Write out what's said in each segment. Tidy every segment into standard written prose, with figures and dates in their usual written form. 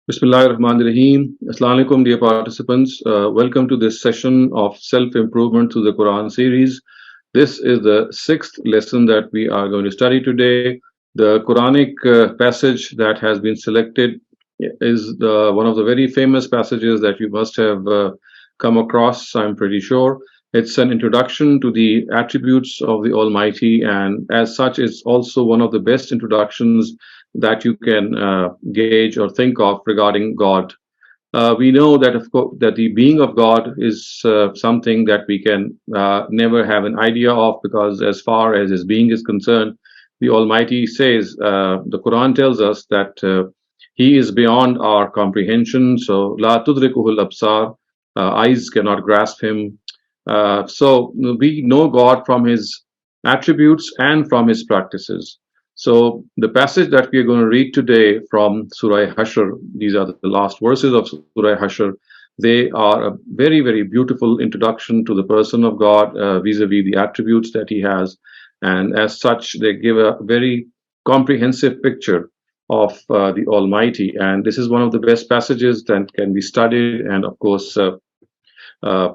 Rahim. Assalam alaikum, dear participants. Welcome to this session of self-improvement through the Quran series. This is the sixth lesson that we are going to study today. The Quranic passage that has been selected is one of the very famous passages that you must have come across, I'm pretty sure. It's an introduction to the attributes of the Almighty, and as such, it's also one of the best introductions that you can gauge or think of regarding God. We know that, of course, that the being of God is something that we can never have an idea of, because as far as His being is concerned, the Almighty says, the Quran tells us that He is beyond our comprehension. So, la tudrikuhul absar, eyes cannot grasp Him. So we know God from His attributes and from His practices. So the passage that we are going to read today from Surah AlHashr, these are the last verses of Surah AlHashr. They are a very, very beautiful introduction to the person of God vis-a-vis the attributes that He has. And as such, they give a very comprehensive picture of the Almighty. And this is one of the best passages that can be studied and, of course, uh,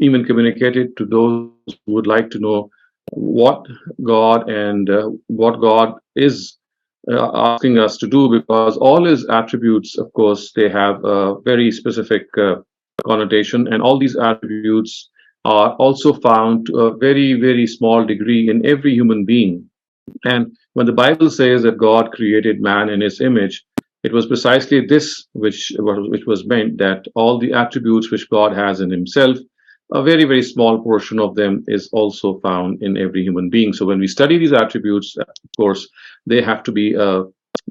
even communicated to those who would like to know what God and what God is asking us to do, because all His attributes, of course, they have a very specific connotation, and all these attributes are also found to a very, very small degree in every human being. And when the Bible says that God created man in His image, it was precisely this which was meant, that all the attributes which God has in Himself, a very, very small portion of them is also found in every human being. So when we study these attributes, of course, they have to be a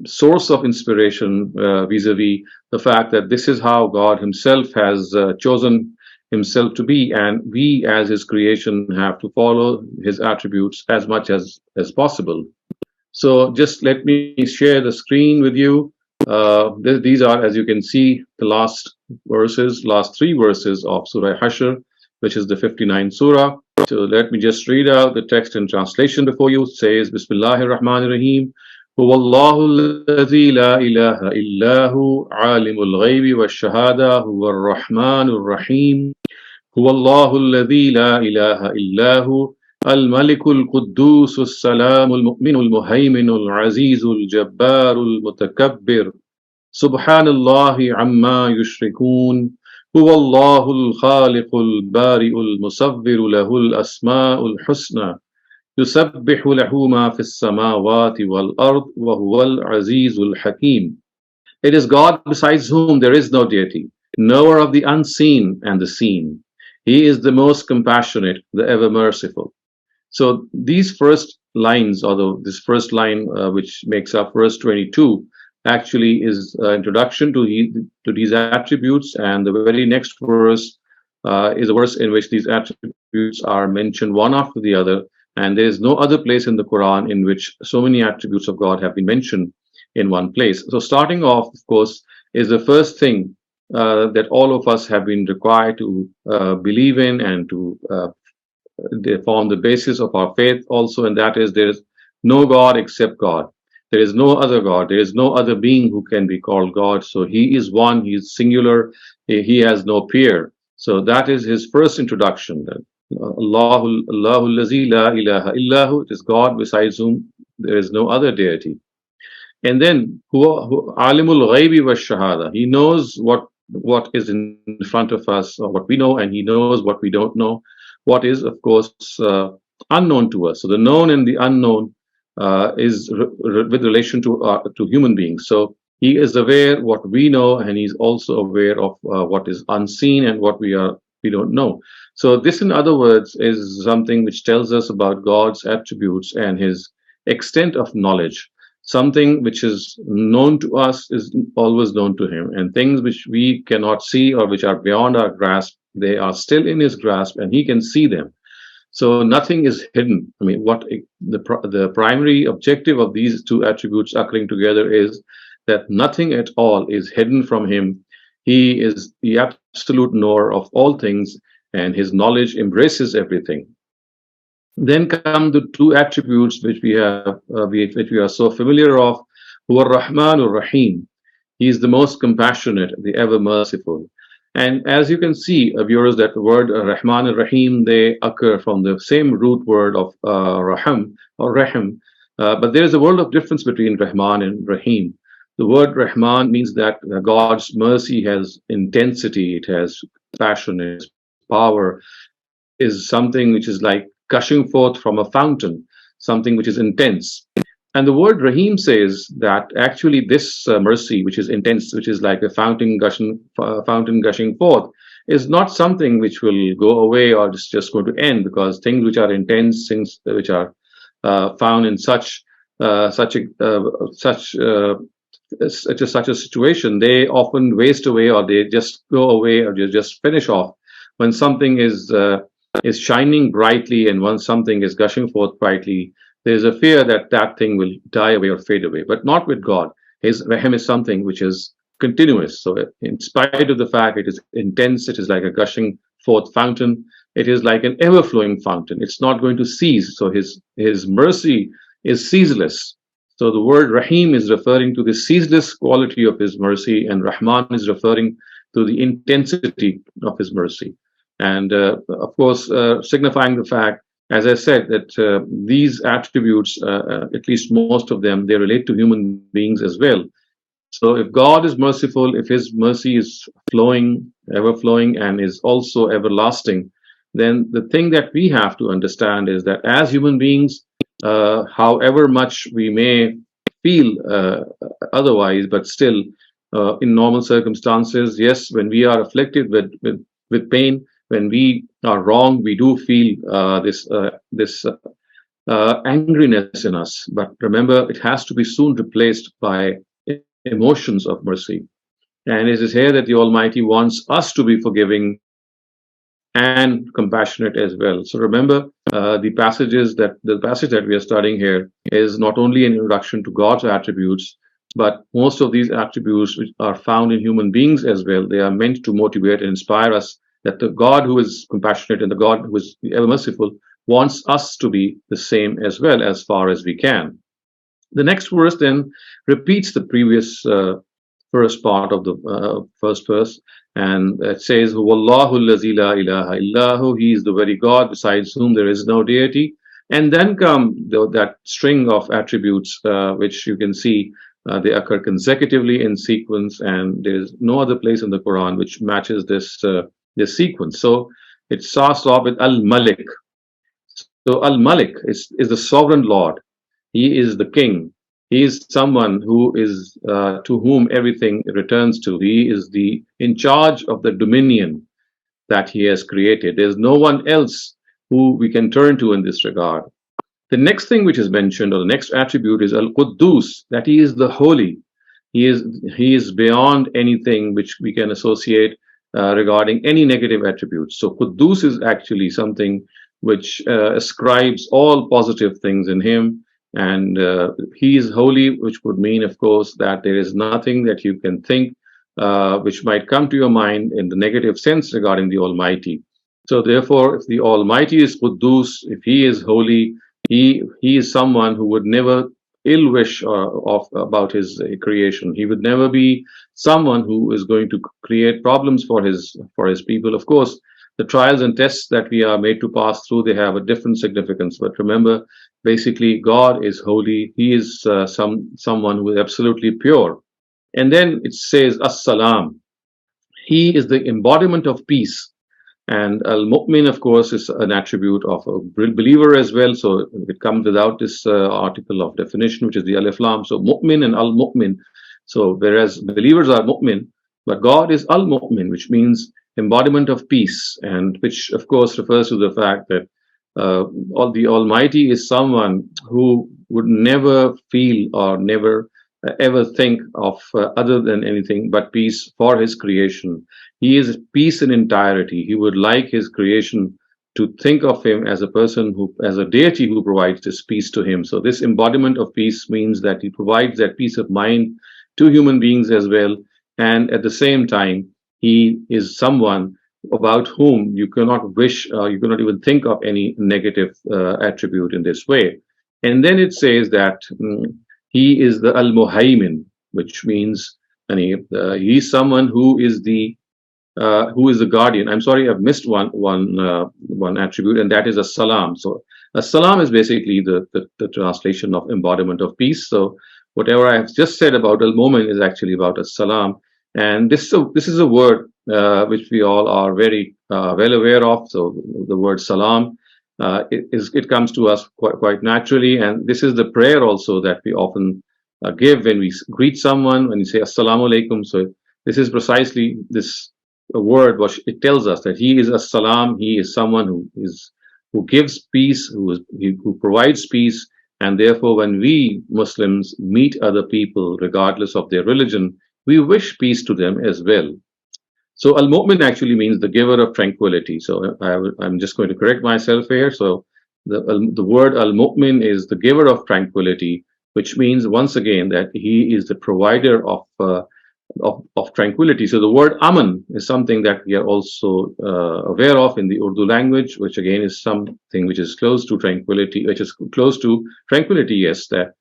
source of inspiration vis-a-vis the fact that this is how God Himself has chosen Himself to be, and we as His creation have to follow His attributes as much as possible. So just let me share the screen with you. These are, as you can see, the last three verses of Surah Hashr, which is the 59th surah. So let me just read out the text and translation before you. It says, Bismillahir Rahmanir Rahim. هو الله الذي لا إله إلا هو عالم الغيب والشهادة هو الرحمن الرحيم هو الله الذي لا إله إلا هو الملك القدوس السلام المؤمن المهيمن العزيز الجبار المتكبر سبحان الله عما يشركون هو الله الخالق البارئ المصور له الأسماء الحسنى يسبح له ما في السماوات والأرض وهو العزيز الحكيم. It is God besides whom there is no deity, knower of the unseen and the seen. He is the most compassionate, the ever merciful. So these first lines, this first line, which makes up verse 22, actually is introduction to these attributes, and the very next verse is a verse in which these attributes are mentioned one after the other, and there is no other place in the Quran in which so many attributes of God have been mentioned in one place. So starting off, of course, is the first thing that all of us have been required to believe in and to they form the basis of our faith also, and that is, there is no God except God. There is no other God. There is no other being who can be called God. So He is one. He is singular. He has no peer. So that is His first introduction. Allahu Allazi la ilaha illahu. It is God besides whom there is no other deity. And then alimul ghaibi wa shahada. He knows what is in front of us, or what we know, and He knows what we don't know, what is, of course, unknown to us. So the known and the unknown is with relation to human beings. So He is aware what we know, and He's also aware of what is unseen and what we don't know. So this, in other words, is something which tells us about God's attributes and His extent of knowledge. Something which is known to us is always known to Him, and things which we cannot see or which are beyond our grasp, they are still in His grasp, and He can see them. So nothing is hidden. I mean, what the primary objective of these two attributes occurring together is that nothing at all is hidden from Him. He is the absolute knower of all things, and His knowledge embraces everything. Then come the two attributes which we are so familiar of, who are Rahman or Rahim. He is the most compassionate, the ever merciful. And as you can see, viewers, that the word Rahman and Rahim, they occur from the same root word of Rahim or Rahim. But there is a world of difference between Rahman and Rahim. The word Rahman means that God's mercy has intensity, it has passion, it has power. It is something which is like gushing forth from a fountain, something which is intense. And the word Rahim says that actually this mercy, which is intense, which is like a fountain gushing forth, is not something which will go away or is just going to end, because things which are intense, things which are found in such a situation, they often waste away, or they just go away, or they just finish off. When something is shining brightly, and when something is gushing forth brightly, there is a fear that that thing will die away or fade away. But not with God. His Rahim is something which is continuous. So, in spite of the fact it is intense, it is like a gushing forth fountain. It is like an ever-flowing fountain. It's not going to cease. So his mercy is ceaseless. So the word Rahim is referring to the ceaseless quality of his mercy, and Rahman is referring to the intensity of his mercy. And of course, signifying the fact, as I said, that these attributes, at least most of them, they relate to human beings as well. So if God is merciful, if his mercy is flowing, ever flowing, and is also everlasting, then the thing that we have to understand is that as human beings, however much we may feel otherwise, but still in normal circumstances, yes, when we are afflicted with pain, when we are wrong, we do feel this angriness in us. But remember, it has to be soon replaced by emotions of mercy. And it is here that the Almighty wants us to be forgiving and compassionate as well. So remember, the passage that we are studying here is not only an introduction to God's attributes, but most of these attributes which are found in human beings as well. They are meant to motivate and inspire us that the God who is compassionate and the God who is ever merciful wants us to be the same as well, as far as we can. The next verse then repeats the previous first part of the first verse, and it says, Wallahu allazi la ilaha illahu, he is the very God besides whom there is no deity. And then come that string of attributes, which you can see they occur consecutively in sequence, and there is no other place in the Quran which matches this sequence. So it starts off with Al-Malik. So Al-Malik is the sovereign Lord. He is the king. He is someone who is to whom everything returns to. He is in charge of the dominion that he has created. There's no one else who we can turn to in this regard. The next thing which is mentioned, or the next attribute, is Al-Quddus, that he is the holy. He is beyond anything which we can associate regarding any negative attributes. So Quddus is actually something which ascribes all positive things in him. And he is holy, which would mean, of course, that there is nothing that you can think which might come to your mind in the negative sense regarding the Almighty. So therefore, if the Almighty is Quddus, if he is holy, he is someone who would never ill wish about his creation. He would never be someone who is going to create problems for his people. Of course, the trials and tests that we are made to pass through, they have a different significance. But remember, basically, God is holy. He is someone who is absolutely pure. And then it says, Assalam. He is the embodiment of peace. And Al-Mu'min, of course, is an attribute of a believer as well. So it comes without this article of definition, which is the Alif Lam. So Mu'min and Al-Mu'min. So whereas believers are Mu'min, but God is Al-Mu'min, which means embodiment of peace, and which of course refers to the fact that the Almighty is someone who would never feel or never ever think of other than anything but peace for his creation. He is peace in entirety. He would like his creation to think of him as a person as a deity who provides this peace to him. So this embodiment of peace means that he provides that peace of mind to human beings as well, and at the same time, he is someone about whom you cannot wish, you cannot even think of any negative attribute in this way. And then it says that he is the Al-Muhaymin, which means He is someone who is the guardian. I'm sorry, I've missed one attribute, and that is Assalam. So Assalam is basically the translation of embodiment of peace. So whatever I have just said about al-Mu'min is actually about Assalam, and this is a word which we all are very well aware of. So the word salam, it comes to us quite naturally, and this is the prayer also that we often give when we greet someone, when you say assalamu alaikum. So this is precisely this word what it tells us, that he is as-salam, he is someone who gives peace, who provides peace. And therefore when we Muslims meet other people regardless of their religion, we wish peace to them as well. So al-Mu'min actually means the giver of tranquility. So I'm just going to correct myself here. So the word al-Mu'min is the giver of tranquility, which means once again that he is the provider of tranquility. So the word Amin is something that we are also aware of in the Urdu language, which again is something which is close to tranquility, yes, that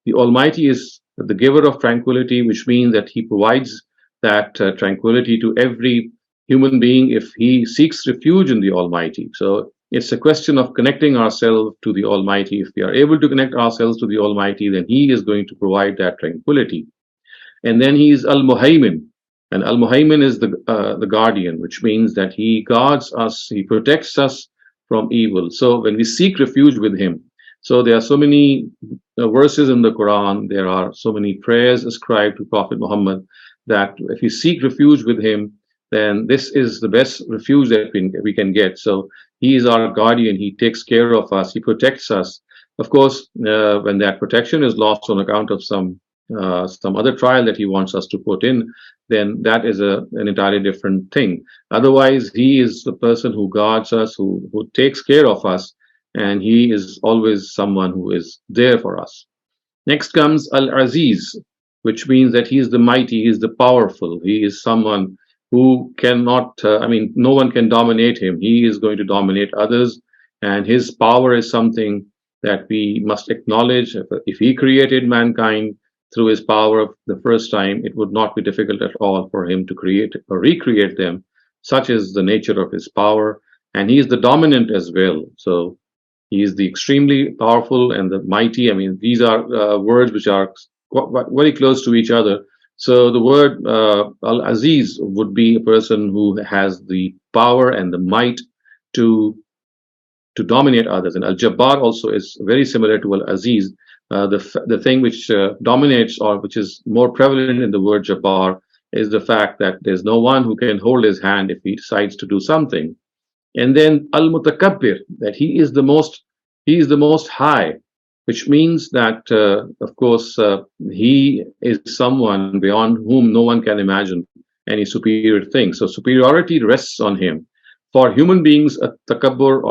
the Almighty is the giver of tranquility, which means that he provides that tranquility to every human being if he seeks refuge in the Almighty. So it's a question of connecting ourselves to the Almighty. If we are able to connect ourselves to the Almighty, then he is going to provide that tranquility. And then he is Al-Muhaymin. And Al-Muhaymin is the guardian, which means that he guards us, he protects us from evil. So when we seek refuge with him, so there are so many verses in the Quran, there are so many prayers ascribed to Prophet Muhammad, that if we seek refuge with him, then this is the best refuge that we can get. So he is our guardian, he takes care of us, he protects us. Of course, when that protection is lost on account of some other trial that he wants us to put in, then that is an entirely different thing. Otherwise, he is the person who guards us, who takes care of us, and he is always someone who is there for us. Next comes Al-Aziz, which means that he is the mighty, he is the powerful, he is someone who cannot, no one can dominate him. He is going to dominate others, and his power is something that we must acknowledge. If he created mankind through his power the first time, it would not be difficult at all for him to create or recreate them. Such is the nature of his power, and he is the dominant as well. So he is the extremely powerful and the mighty. These are words which are very close to each other. So the word Al-Aziz would be a person who has the power and the might to dominate others. And Al-Jabbar also is very similar to Al-Aziz. The thing which dominates, or which is more prevalent in the word Jabbar, is the fact that there's no one who can hold his hand if he decides to do something. And then Al-Mutakabbir, that he is the most high, which means that, of course, he is someone beyond whom no one can imagine any superior thing. So superiority rests on him. For human beings, takabbur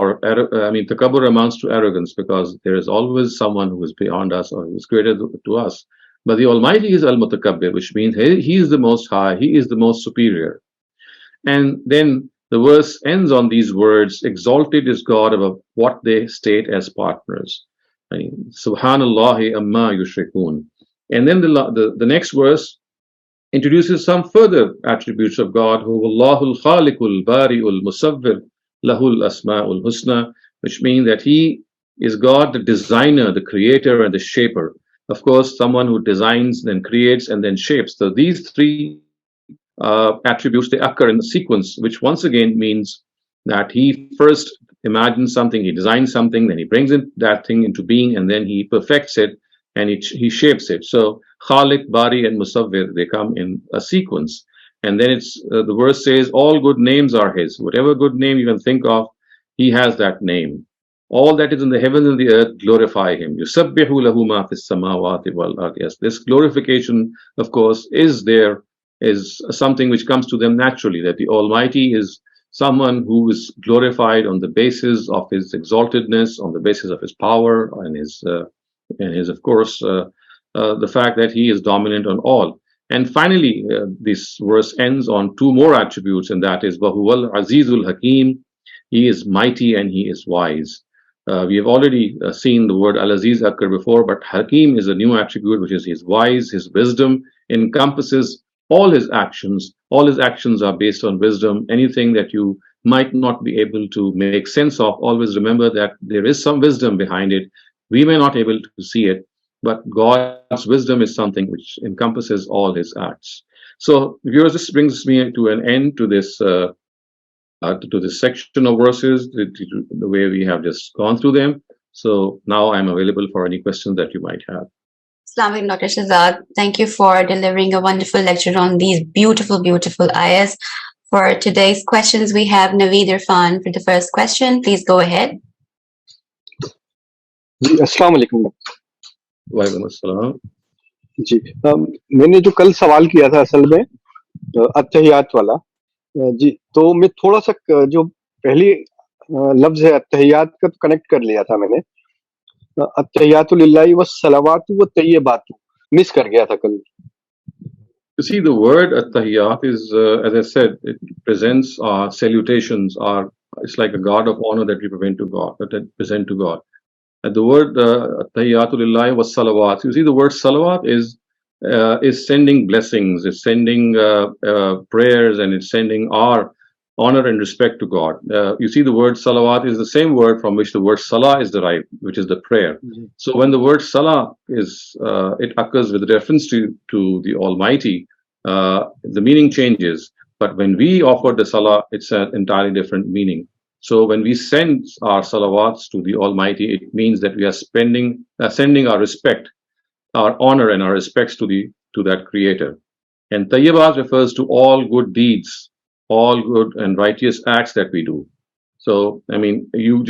amounts to arrogance, because there is always someone who is beyond us or who is greater to us. But the Almighty is Al-Mutakabbir, which means he is the most high, he is the most superior. And then the verse ends on these words: exalted is God above what they state as partners. Subhanallahi amma yushrikun. And then the next verse introduces some further attributes of God, who Allahul Khaliqul Bari'ul Musawwir Lahul Asma'ul Husna, which means that he is God, the designer, the creator, and the shaper. Of course, someone who designs, then creates, and then shapes. So these three attributes, they occur in the sequence, which once again means that he first imagines something, he designs something, then he brings that thing into being, and then he perfects it, and he shapes it. So Khaliq, Bari, and Musawwir, they come in a sequence. And then the verse says, all good names are his. Whatever good name you can think of, he has that name. All that is in the heavens and the earth glorify him. Yusabbihu lahu ma fis samawati wal ard. Yes, this glorification, of course, is something which comes to them naturally, that the Almighty is someone who is glorified on the basis of his exaltedness, on the basis of his power, and his of course, the fact that he is dominant on all. And finally, this verse ends on two more attributes, and that is Wahuwal Azizul Hakim. He is mighty and he is wise. We have already seen the word Al-Aziz occur before, but Hakim is a new attribute, which is his wise, his wisdom encompasses all his actions are based on wisdom. Anything that you might not be able to make sense of, always remember that there is some wisdom behind it. We may not be able to see it, but God's wisdom is something which encompasses all his acts. So, viewers, this brings me to an end to this section of verses, the way we have just gone through them. So now I'm available for any questions that you might have. Assalamu alaikum, Dr. Shehzad. Thank you for delivering a wonderful lecture on these beautiful, beautiful ayahs. For today's questions, we have Naveed Irfan for the first question. Please go ahead. अस्सलाम वालेकुम। वालेकुम अस्सलाम। जी, मैंने जो कल सवाल किया था असल में अत्तहियात वाला, जी, तो मैं थोड़ा सा जो पहली लफ्ज है अत्तहियात का तो कनेक्ट कर लिया था मैंने। अत्तहियातु लिल्लाहि वस्सलावातु वत्तय्यिबातु मिस कर गया था कल। You see, the word at-tahiyyat is, as I said, it presents our salutations. It's like a guard of honor that we present to God. And the word at-tahiyyatu lillahi was salawat. You see, the word salawat is sending blessings, it's sending prayers, and it's sending our honor and respect to God. You see, the word salawat is the same word from which the word salah is derived, which is the prayer. Mm-hmm. So when the word salah it occurs with reference to the Almighty, the meaning changes. But when we offer the salah, it's an entirely different meaning. So when we send our salawats to the Almighty, it means that we are sending our respect, our honor, and our respects to that Creator. And tayyibat refers to all good deeds, all good and righteous acts that we do. So, I mean, you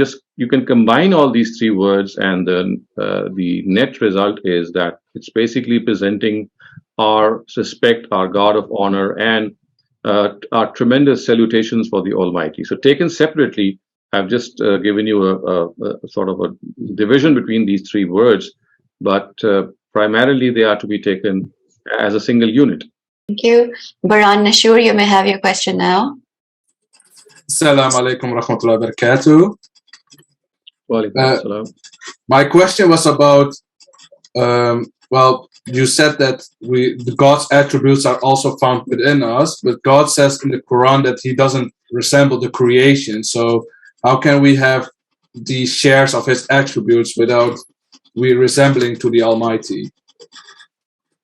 can combine all these three words, and then the net result is that it's basically presenting our respect, our God of honor, and our tremendous salutations for the Almighty. So, taken separately, I've just given you a sort of a division between these three words, but primarily they are to be taken as a single unit. Thank you. Baran Nashur, you may have your question now. Assalamu alaikum rahmatullahi wa barakatuh. Wa alaikum assalam. My question was about, well, you said that God's attributes are also found within us, but God says in the Quran that he doesn't resemble the creation. So how can we have the shares of his attributes without we resembling to the Almighty?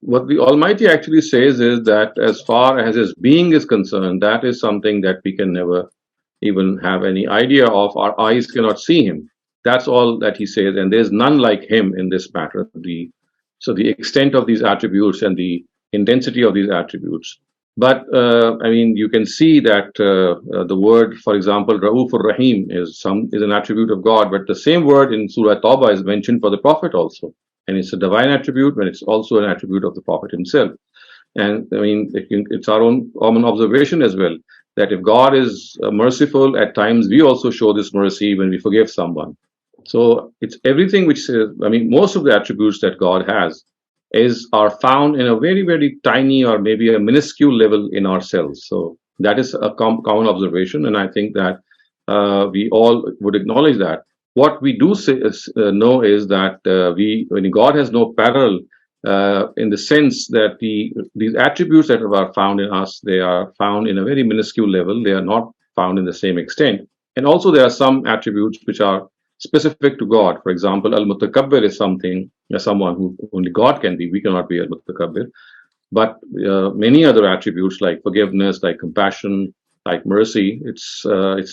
What the Almighty actually says is that as far as his being is concerned, that is something that we can never even have any idea of. Our eyes cannot see him. That's all that he says, and there's none like him in this matter. So the extent of these attributes and the intensity of these attributes. But I mean, you can see that the word, for example, Ra'uf or Rahim is an attribute of God, but the same word in Surah Tawbah is mentioned for the Prophet also. And it's a divine attribute, but it's also an attribute of the Prophet himself. And I mean, it's our own common observation as well, that if God is merciful, at times we also show this mercy when we forgive someone. So it's everything which says, I mean, most of the attributes that God has are found in a very, very tiny or maybe a minuscule level in ourselves. So that is a common observation. And I think that we all would acknowledge that. What we do know is that when God has no parallel, in the sense that these attributes that are found in us, they are found in a very minuscule level. They are not found in the same extent. And also there are some attributes which are specific to God. For example, Al-Mutakabbir is someone who only God can be. We cannot be Al-Mutakabbir. But many other attributes like forgiveness, like compassion, like mercy, it's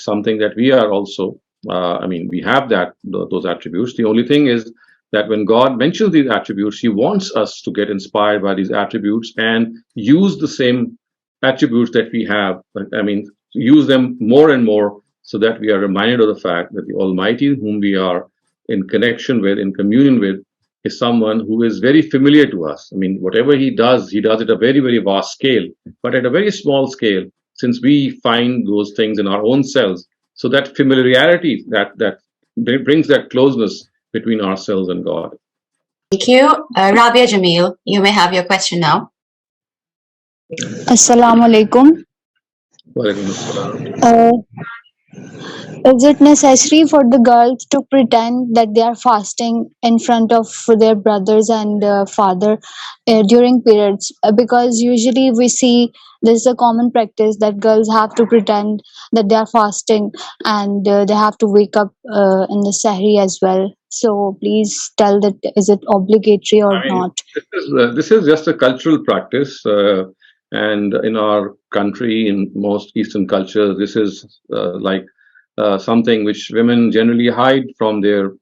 something that we are also, I mean, we have those attributes. The only thing is that when God mentions these attributes, he wants us to get inspired by these attributes and use the same attributes that we have. I mean, use them more and more so that we are reminded of the fact that the Almighty, whom we are in connection with, in communion with, is someone who is very familiar to us. I mean, whatever he does at a very, very vast scale, but at a very small scale, since we find those things in our own selves. So that familiarity, that brings that closeness between ourselves and God. Thank you. Rabia Jamil, you may have your question now. Assalamu alaikum. Wa alaikum assalam. Is it necessary for the girls to pretend that they are fasting in front of their brothers and father during periods? Because usually we see this is a common practice that girls have to pretend that they are fasting and they have to wake up in the Sahri as well. So please tell that is it obligatory or I mean, not? this is just a cultural practice, and in our country, in most Eastern cultures, this is like something which women generally hide from their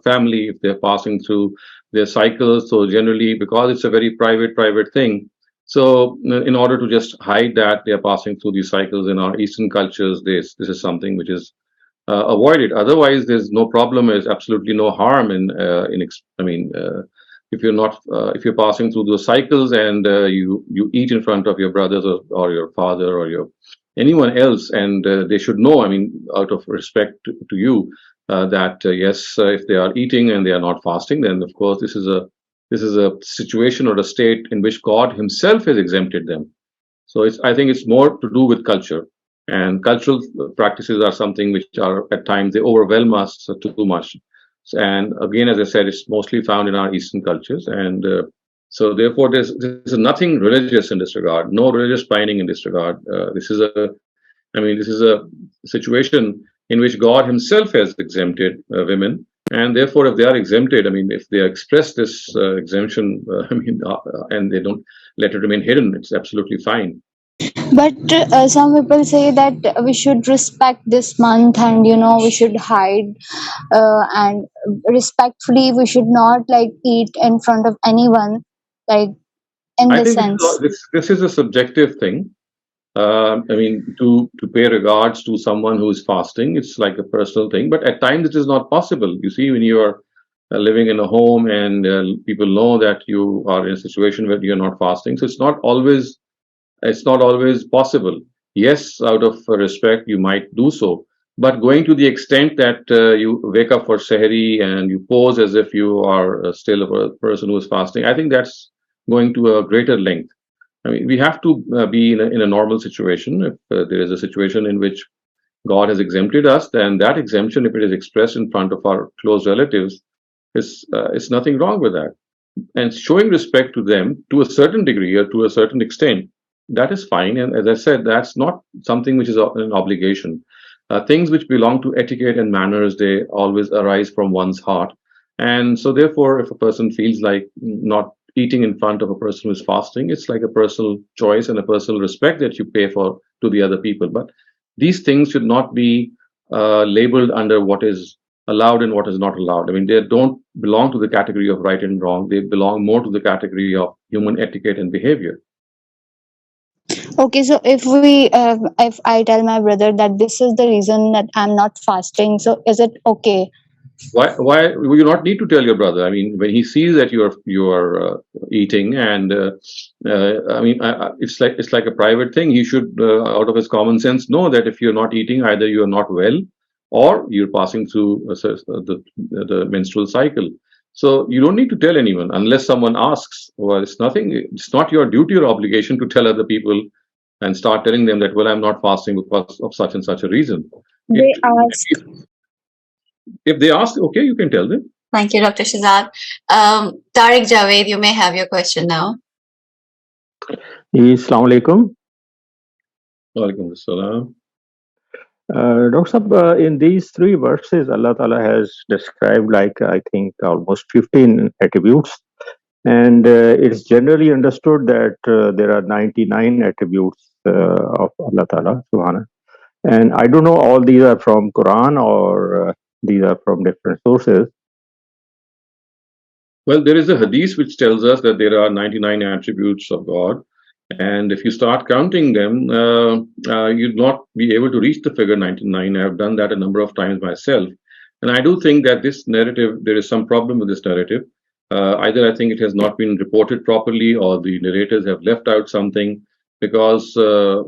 family if they're passing through their cycles. So generally, because it's a very private thing, so in order to just hide that they are passing through these cycles in our Eastern cultures, this is something which is avoided. Otherwise, there's no problem. There's absolutely no harm I mean, if you're not if you're passing through those cycles and you eat in front of your brothers or your father or your anyone else, and they should know. I mean, out of respect to you, that yes, if they are eating and they are not fasting, then of course this is a situation or a state in which God Himself has exempted them. So I think it's more to do with culture, and cultural practices are something which are at times they overwhelm us too much. And again, as I said, it's mostly found in our Eastern cultures, and so therefore there's nothing religious in this regard, no religious binding in this regard. This is a situation in which God Himself has exempted women, and therefore, if they are exempted, I mean, if they express this exemption, and they don't let it remain hidden, it's absolutely fine. But some people say that we should respect this month and we should hide and respectfully we should not like eat in front of anyone, like in I this think sense. this is a subjective thing. I mean, to pay regards to someone who is fasting, it's like a personal thing. But at times, it is not possible. You see, when you are living in a home and people know that you are in a situation where you are not fasting, so it's not always possible. Yes, out of respect, you might do so. But going to the extent that you wake up for Sehri and you pose as if you are still a person who is fasting, I think that's going to a greater length. I mean, we have to be in a normal situation. If there is a situation in which God has exempted us, then that exemption, if it is expressed in front of our close relatives, is nothing wrong with that. And showing respect to them to a certain degree or to a certain extent, that is fine. And as I said, that's not something which is an obligation. Things which belong to etiquette and manners, they always arise from one's heart. And so, therefore, if a person feels like not eating in front of a person who is fasting, it's like a personal choice and a personal respect that you pay for to the other people. But these things should not be labeled under what is allowed and what is not allowed. I mean, they don't belong to the category of right and wrong. They belong more to the category of human etiquette and behavior. Okay, so if I tell my brother that this is the reason that I'm not fasting, so is it okay? Why you not need to tell your brother? I mean, when he sees that you are eating, and it's like a private thing. He should, out of his common sense, know that if you're not eating, either you are not well, or you're passing through the menstrual cycle. So you don't need to tell anyone unless someone asks. Well, it's nothing. It's not your duty or obligation to tell other people and start telling them that, well, I'm not fasting because of such and such a reason. It, They ask. if they ask, okay, you can tell them. Thank you, Dr. Shehzad. Tariq Javed, you may have your question now. Assalamu alaikum. Walaikum assalam. Dr. Sahab, in these three verses, Allah Ta'ala has described, like, I think, almost 15 attributes. And it's generally understood that there are 99 attributes of Allah Ta'ala, Subhanahu. And I don't know all these are from Quran or these are from different sources. Well, there is a hadith which tells us that there are 99 attributes of God. And if you start counting them, you'd not be able to reach the figure 99. I have done that a number of times myself. And I do think that this narrative, there is some problem with this narrative. Either I think it has not been reported properly or the narrators have left out something, because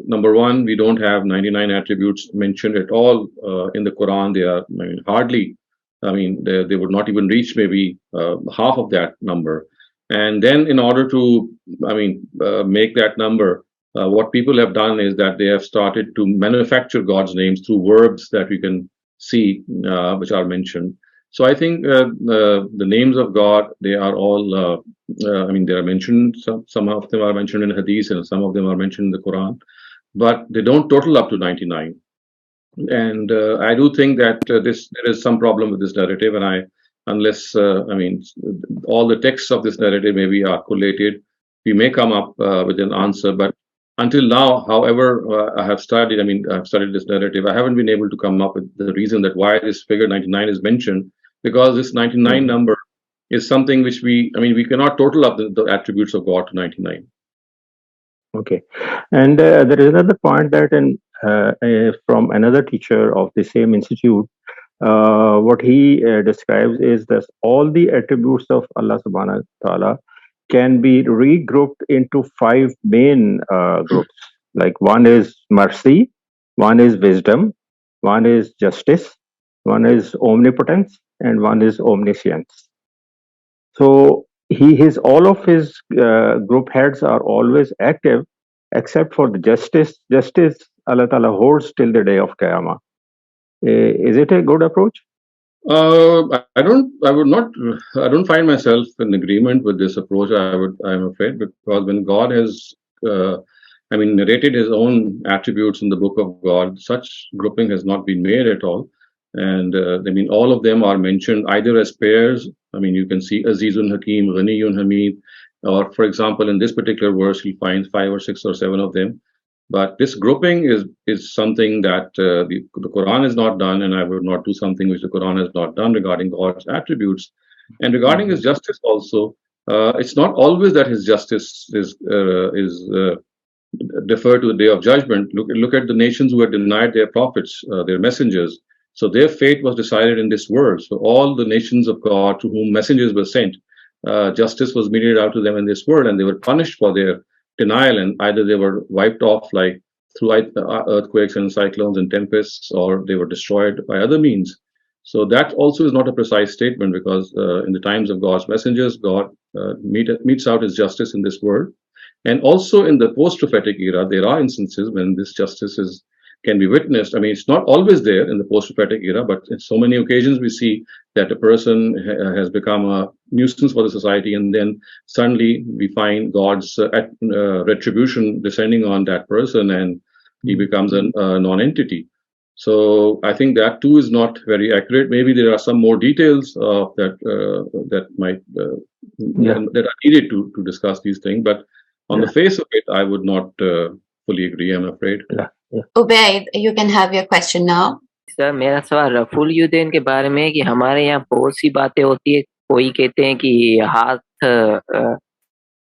number one, we don't have 99 attributes mentioned at all in the Quran. They are hardly, they would not even reach maybe half of that number. And then in order to, make that number what people have done is that they have started to manufacture God's names through verbs that we can see, which are mentioned. So I think the names of God, they are all, I mean, they are mentioned, some of them are mentioned in Hadith and some of them are mentioned in the Quran, but they don't total up to 99. And I do think that there is some problem with this narrative, and unless I mean, all the texts of this narrative maybe are collated, we may come up with an answer. But until now, however, I have studied. I mean, I've studied this narrative. I haven't been able to come up with the reason that why this figure 99 is mentioned, because this 99 number is something which we cannot total up the attributes of God to 99. Okay, and there is another point that from another teacher of the same institute, what he describes is that all the attributes of Allah Subhanahu wa Taala can be regrouped into 5 main groups. Like one is mercy, one is wisdom, one is justice, one is omnipotence, and one is omniscience. So all of his group heads are always active, except for the justice. Justice Allah Ta'ala holds till the day of Qiyamah. Is it a good approach? I don't find myself in agreement with this approach. I'm afraid, because when God has, narrated His own attributes in the Book of God, such grouping has not been made at all. And all of them are mentioned either as pairs. I mean, you can see Azizun Hakim, Ghaniyun Hamid, or for example, in this particular verse, you'll find 5 or 6 or 7 of them. But this grouping is something that the Quran has not done, and I would not do something which the Quran has not done regarding God's attributes. And regarding His justice also, it's not always that His justice is deferred to the Day of Judgment. Look at the nations who had denied their prophets, their messengers. So their fate was decided in this world. So all the nations of God to whom messengers were sent, justice was meted out to them in this world, and they were punished for their denial, and either they were wiped off like through earthquakes and cyclones and tempests, or they were destroyed by other means. So that also is not a precise statement, because in the times of God's messengers, God metes out His justice in this world. And also in the post-prophetic era, there are instances when this justice can be witnessed. I mean, it's not always there in the post-prophetic era, but in so many occasions we see that a person has become a nuisance for the society, and then suddenly we find God's retribution descending on that person, and he becomes a non-entity. So I think that too is not very accurate. Maybe there are some more details that are needed to discuss these things, but on the face of it, I would not fully agree, I'm afraid. Ubaid, you can have your question now. Sir मेरा सवाल रफुल युदैन के बारे में है कि हमारे यहाँ बहुत सी बातें होती है, कोई कहते हैं कि हाथ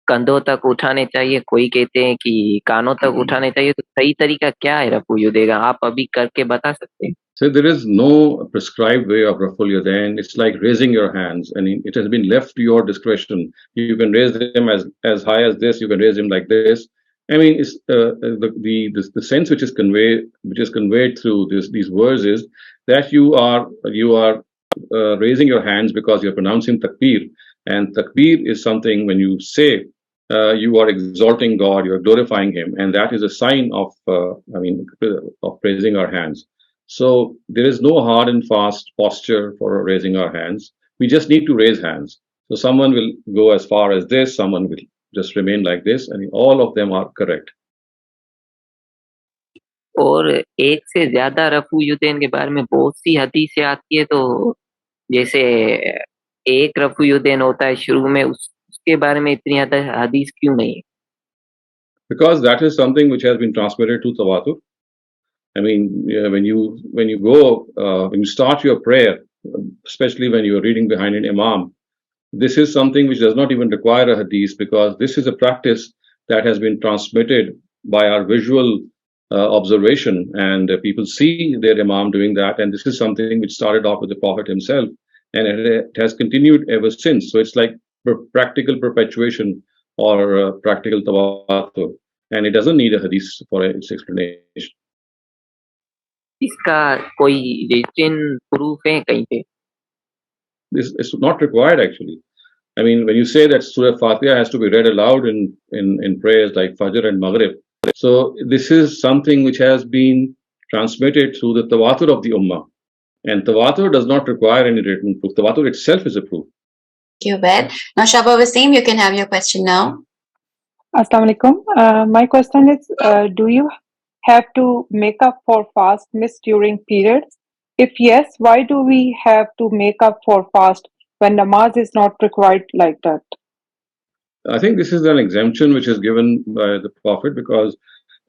कंधों तक उठाने चाहिए, कोई कहते हैं कि कानों तक उठाने चाहिए, तो सही तरीका क्या है रफुल युदैन का, आप अभी करके बता सकते हैं? So there is no prescribed way of Raful Yadain. It's like raising your hands, and it has been left to your discretion. You can raise them as high as this. You can raise them like this. I mean, it's, the sense which is conveyed through these words is that you are raising your hands because you're pronouncing takbir, and takbir is something when you say you are exalting God, you are glorifying Him, and that is a sign of of praising our hands. So there is no hard and fast posture for raising our hands. We just need to raise hands. So someone will go as far as this, someone will just remain like this, and all of them are correct. और एक से ज्यादा रफू युदैन के बारे में बहुत सी हदीसें आती है, तो जैसे एक रफू युदैन होता है शुरू में, उसके बारे में इतनी हदीस क्यों नहीं है? Because that is something which has been transmitted to tawatur. I mean, when you start your prayer, especially when you are reading behind an imam, this is something which does not even require a hadith, because this is a practice that has been transmitted by our visual observation, and people see their imam doing that, and this is something which started off with the Prophet himself, and it has continued ever since. So it's like practical perpetuation or practical tawatur, and it doesn't need a hadith for its explanation. इसका कोई written proof है कहीं पे? This is not required actually. I mean, when you say that Surah Fatiha has to be read aloud in prayers like Fajr and Maghrib, So this is something which has been transmitted through the tawatur of the ummah. And tawatur does not require any written proof. Tawatur itself is a proof. Thank you, Javed. Now, Shaba Wasim, you can have your question now. Assalamu alaikum. My question is, do you have to make up for fast missed during periods? If yes, why do we have to make up for fast when namaz is not required like that? I think this is an exemption which is given by the Prophet, because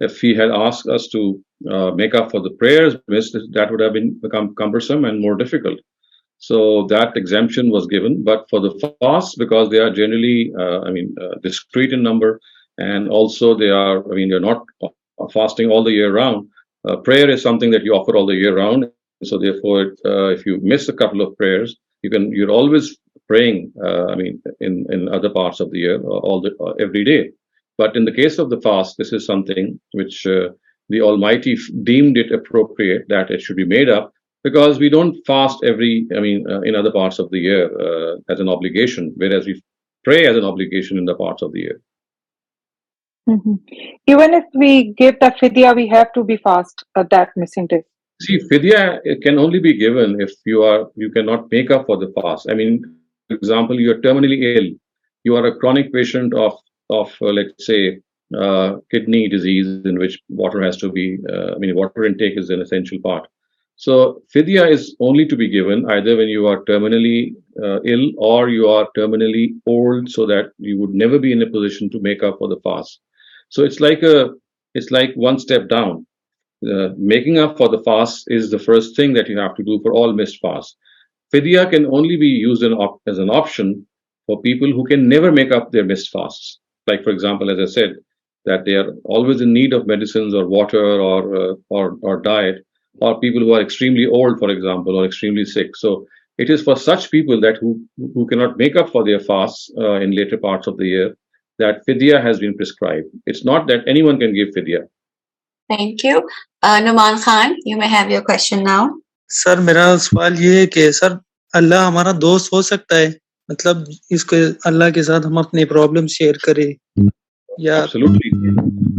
if he had asked us to make up for the prayers missed, that would have become cumbersome and more difficult. So that exemption was given. But for the fast, because they are generally, discrete in number, and also you're not fasting all the year round. Prayer is something that you offer all the year round. So therefore, if you miss a couple of prayers, you're always praying. In other parts of the year, every day. But in the case of the fast, this is something which the Almighty deemed it appropriate that it should be made up, because we don't fast in other parts of the year as an obligation, whereas we pray as an obligation in the parts of the year. Mm-hmm. Even if we give the fidya, we have to be fast that missing day. See, fidya can only be given if you cannot make up for the fast. For example, you are terminally ill. You are a chronic patient of let's say, kidney disease, in which water has to be, water intake is an essential part. So fidya is only to be given either when you are terminally ill or you are terminally old, so that you would never be in a position to make up for the fast. So it's like one step down. Making up for the fast is the first thing that you have to do for all missed fasts. Fidya can only be used as an option for people who can never make up their missed fasts. Like, for example, as I said, that they are always in need of medicines or water or diet, or people who are extremely old, for example, or extremely sick. So it is for such people that who cannot make up for their fasts in later parts of the year, that fidya has been prescribed. It's not that anyone can give fidya. Thank you. Numan Khan, you may have your question now. Sir मेरा सवाल ये है कि sir अल्लाह हमारा दोस्त हो सकता है, मतलब इसके अल्लाह के साथ हम अपनी प्रॉब्लम शेयर करें या? Absolutely.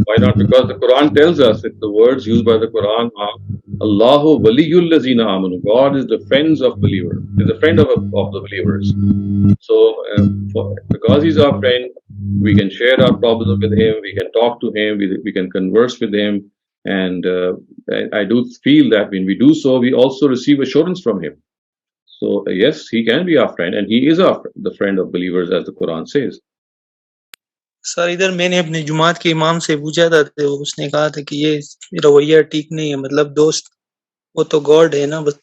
Why not? Because the Quran tells us that the words used by the Quran are Allahu waliyul lazina amanu. God is the friends of believers. Is the friend of the believers. So because he's our friend, we can share our problems with him. We can talk to him. We can converse with him. And I do feel that when we do so, we also receive assurance from him. So yes, he can be our friend, and he is the friend of believers, as the Quran says. Sir इधर मैंने अपने जुमात के इमाम से पूछा था, तो उसने कहा था कि ये रवैया ठीक नहीं है, मतलब दोस्त वो तो गॉड है ना बस.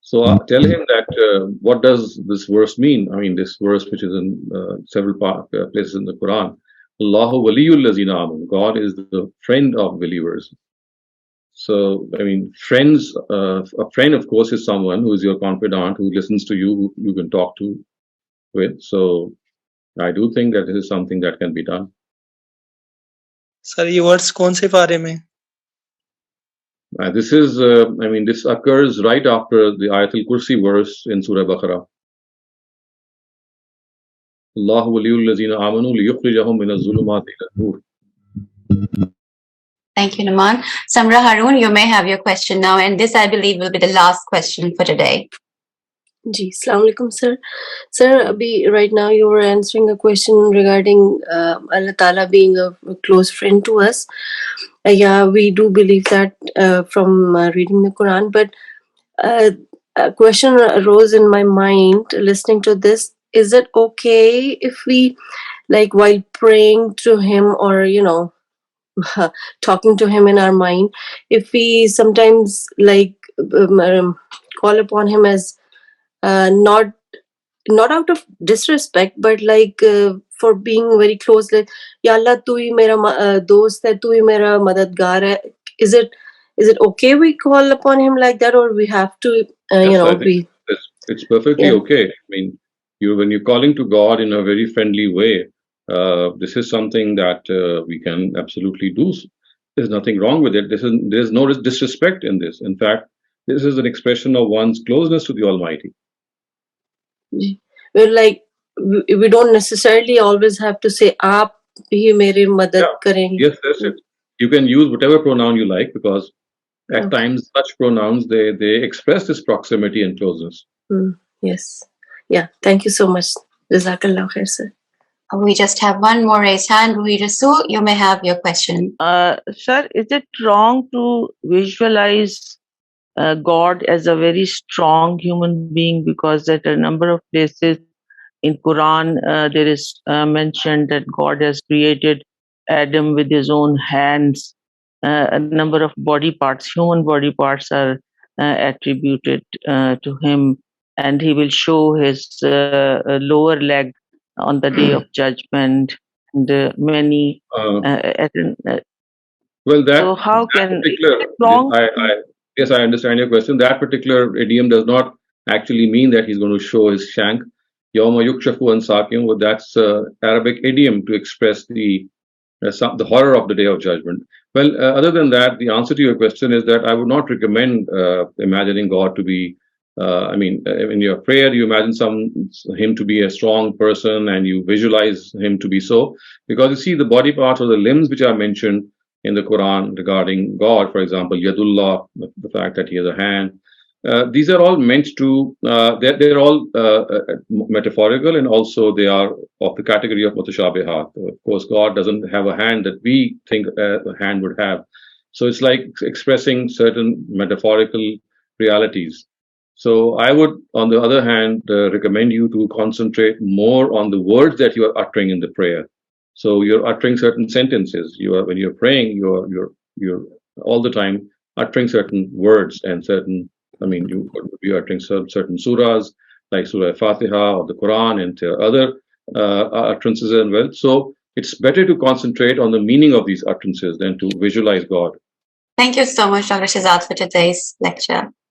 So tell him that what does this verse mean? This verse, which is in several places in the Quran, Allahu waliyul lazina amanu. God is the friend of believers. So friends. A friend, of course, is someone who is your confidant, who listens to you, who you can talk to with. So I do think that this is something that can be done. Sir ये words कौन से पारे में? This is, this occurs right after the Ayatul Kursi verse in Surah Baqarah. Allahu waliyul lazina amanu liyukhrijahum minaz zulumati ilan nur. Thank you, Numan. Samra Harun, you may have your question now, and this, I believe, will be the last question for today. Ji, Assalamu alaikum, sir. Sir, abhi, right now you were answering a question regarding Allah Ta'ala being a close friend to us. Yeah, we do believe that from reading the Quran, but a question arose in my mind listening to this. Is it okay if we, like, while praying to him or, talking to him in our mind, if we sometimes call upon him as not out of disrespect, but for being very close, like Ya Allah, tu hi mera dost hai, tu hi mera madadgar hai. Is it okay we call upon him like that, or we have to it's perfectly okay. When you're calling to God in a very friendly way, this is something that we can absolutely do. There's nothing wrong with it. There's no disrespect in this. In fact, this is an expression of one's closeness to the Almighty. We're we don't necessarily always have to say aap hi mere madad karein. Yes, that's it. You can use whatever pronoun you like, because at Okay. times such pronouns they express this proximity and closeness. Yes. Yeah. Thank you so much. Jazakallah khair, sir. We just have one more raised hand. Ruhi Rasul, you may have your question. Sir, is it wrong to visualize God as a very strong human being? Because at a number of places in Quran, there is mentioned that God has created Adam with his own hands. A number of body parts, human body parts, are attributed to him, and he will show his lower leg on the day of judgment. And many. Well, So how can particular, wrong? yes, I understand your question. That particular idiom does not actually mean that he's going to show his shank. Yawma yukshafu an saqim, well, that's Arabic idiom to express the horror of the day of judgment. Well, other than that, the answer to your question is that I would not recommend imagining God to be. In your prayer, you imagine him to be a strong person, and you visualize him to be so, because you see the body parts or the limbs which are mentioned in the Quran regarding God, for example, Yadullah, the fact that he has a hand. These are all meant to, they're all metaphorical, and also they are of the category of mutashabihat. Of course, God doesn't have a hand that we think a hand would have. So it's like expressing certain metaphorical realities. So I would, on the other hand, recommend you to concentrate more on the words that you are uttering in the prayer. So you're uttering certain sentences. When you're praying, you're all the time uttering certain words and certain. You're uttering certain surahs like Surah Al-Fatiha or the Quran and other utterances as well. So it's better to concentrate on the meaning of these utterances than to visualize God. Thank you so much, Dr. Shehzad, for today's lecture.